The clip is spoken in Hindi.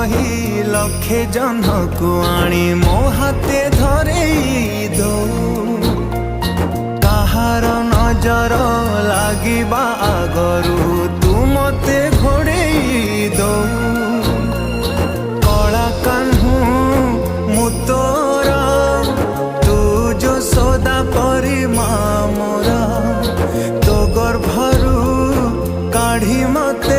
कही लक्षे जन को आनी मो हाथे धरेई दो कहार नजर लागिबा आगरू तू मते घोड़ेई दो कला कान्हू मु तोर तू जो सदा परी मामरा तो गर्भरू काढ़ी मते